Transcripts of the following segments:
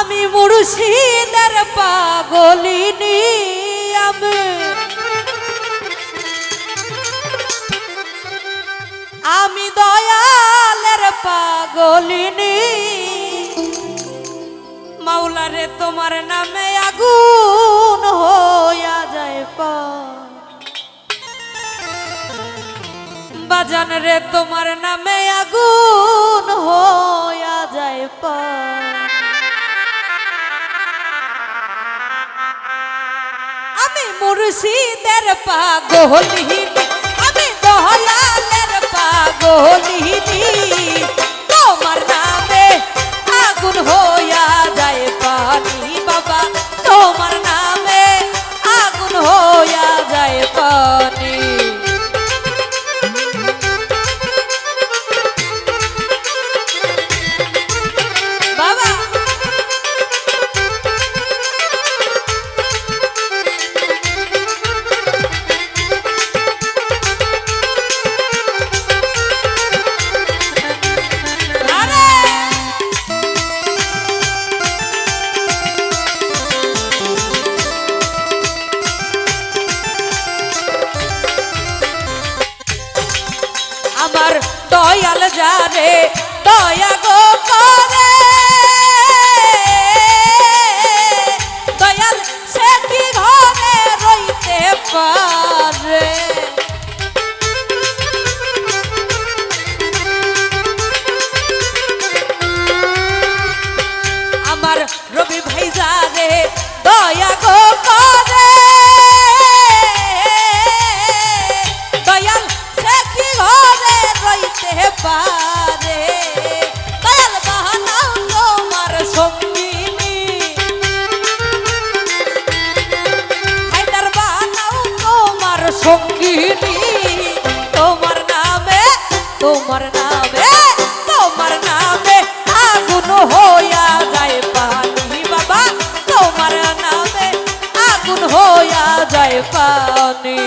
আমি মুর্শিদের পাগলিনী আমি দয়ালের পাগলিনী মাওলা রে তোমার নামে আগুন হইয়া যায় বাজান রে তোমার নামে আগুন হইয়া যায় আমি মুর্শিদের পাগলিনী আমি দয়ালের পাগলিনী তোমার নামে আগুন হইয়া যায় পানি বাবা তোমার নামে আগুন হইয়া যায় পানি বাবা আমার দয়াল যারে দয়া গো করে দয়াল সে কি ঘরে রইতে পারে আমার রবি ভাই যারে দয়া গো করে দয়াল সে কি ঘরে রইতে পারে দয়াল বাহানাও তোমার সঙ্গিনী হায়দার বাহানাও তোমার সঙ্গিনী তোমার নামে তোমার নামে তোমার নামে আগুন হইয়া যায় পানি বাবা তোমার নামে আগুন হইয়া যায় পানি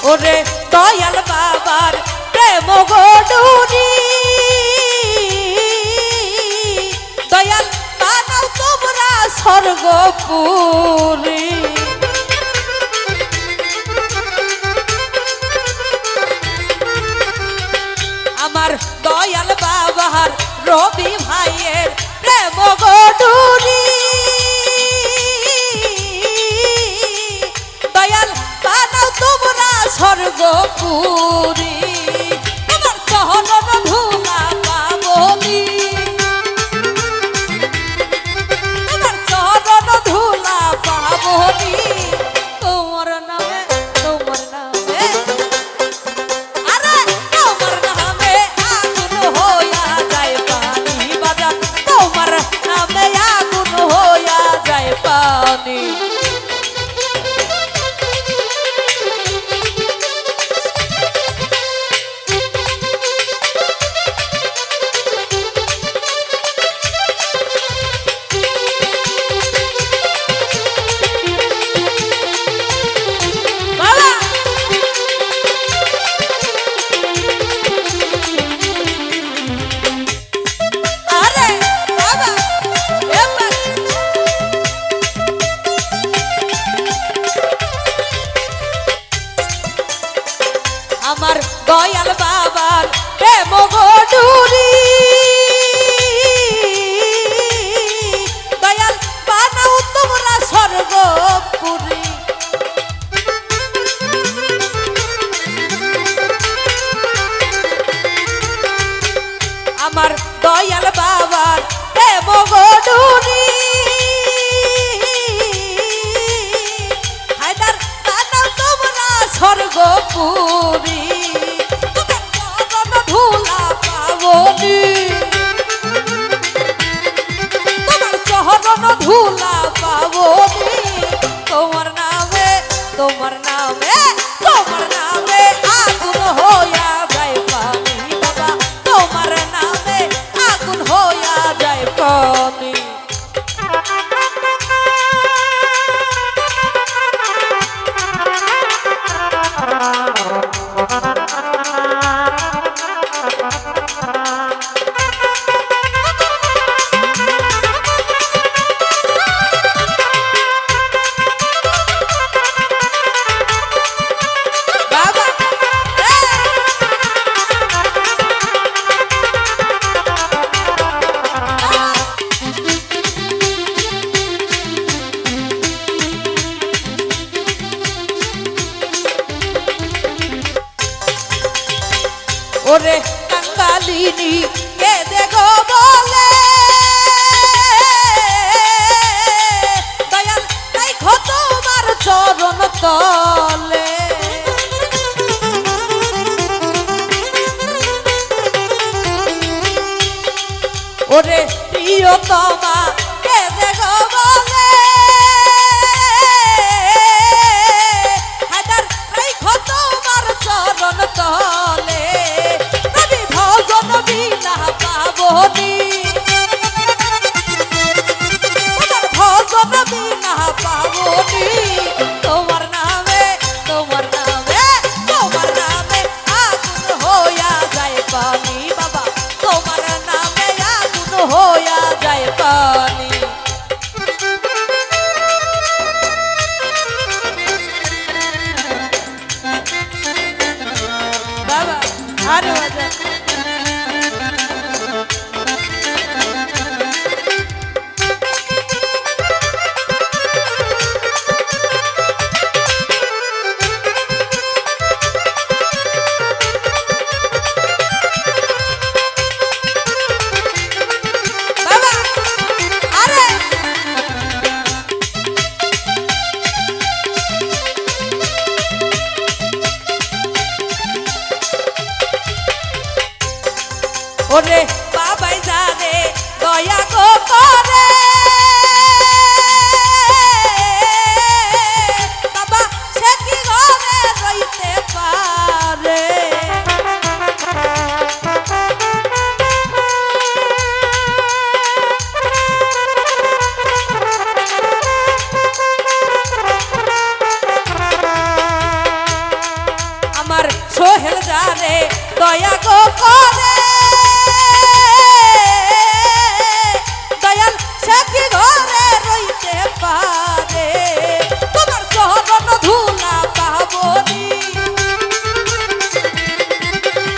ওরে দয়াল বাবার প্রেম গডুরি দয়াল বানাও তোমরা স্বর্গপুরী আমার দয়াল বাবার রবি ভাইয়ের প্রেম গডুরি দয়াল বানাও তোমরা স্বর্গপুরী তোমার চরণ ধুলা পাবনি তোমার চরণ ধুলা পাবনি তোমার নামে আরে তোমার নামে আগুন হইয়া যায় পানি বাজান তোমার নামে আগুন হইয়া যায় পানি আমার দয়াল বাবার প্রেম গডুরি দয়াল বানাও তোমরা স্বর্গপুরী আমার দয়াল বাবার প্রেম গডুরি হায়দার বানাও তোমরা স্বর্গপুরী তোমার চরণ ওরে কাঙ্গালিনী কে দেখো বলে দয়াল তাই তোমার চরণ তলে ওরে প্রিয়তমা কে দেখো বলে হায়দার রাইখো তোমার চরণ তলে রবি ভজন বিনা পাবনি ভজন বিনা পাবনি তোমার নামে তোমার নামে তোমার নামে আগুন হইয়া যায় পানি বাবা তোমার নামে আগুন হইয়া যায় পানি বাবা আরে বাজা বাবা আরে ওরে বাবাই জানে দয়া গো করে বাবা সে কি ঘরে রইতে পারে আমার সোহেল জানে দয়া গো করে দয়াল সে কি ঘরে রইতে পারে তোমার চরণ ধুলা পাবনি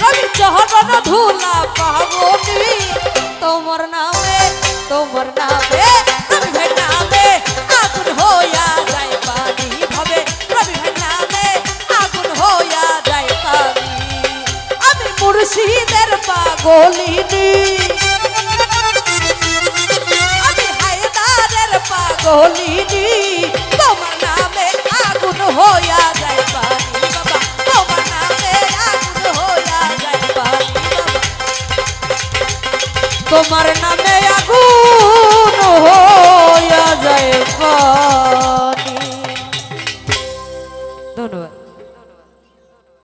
রবি চরণ ধুলা পাবনি তোমার নামে রবি ভাই নামে আগুন হইয়া যায় পানি হবে রবি ভাই নামে আগুন হইয়া যায় পানি আমি মুর্শিদের পাগলিনী আমি হায়দারের পাগলিনী তোমার নামে আগুন হইয়া যায় পানি বাবা তোমার নামে আগুন হইয়া যায় পানি বাবা তোমার নামে আগুন হইয়া যায় পানি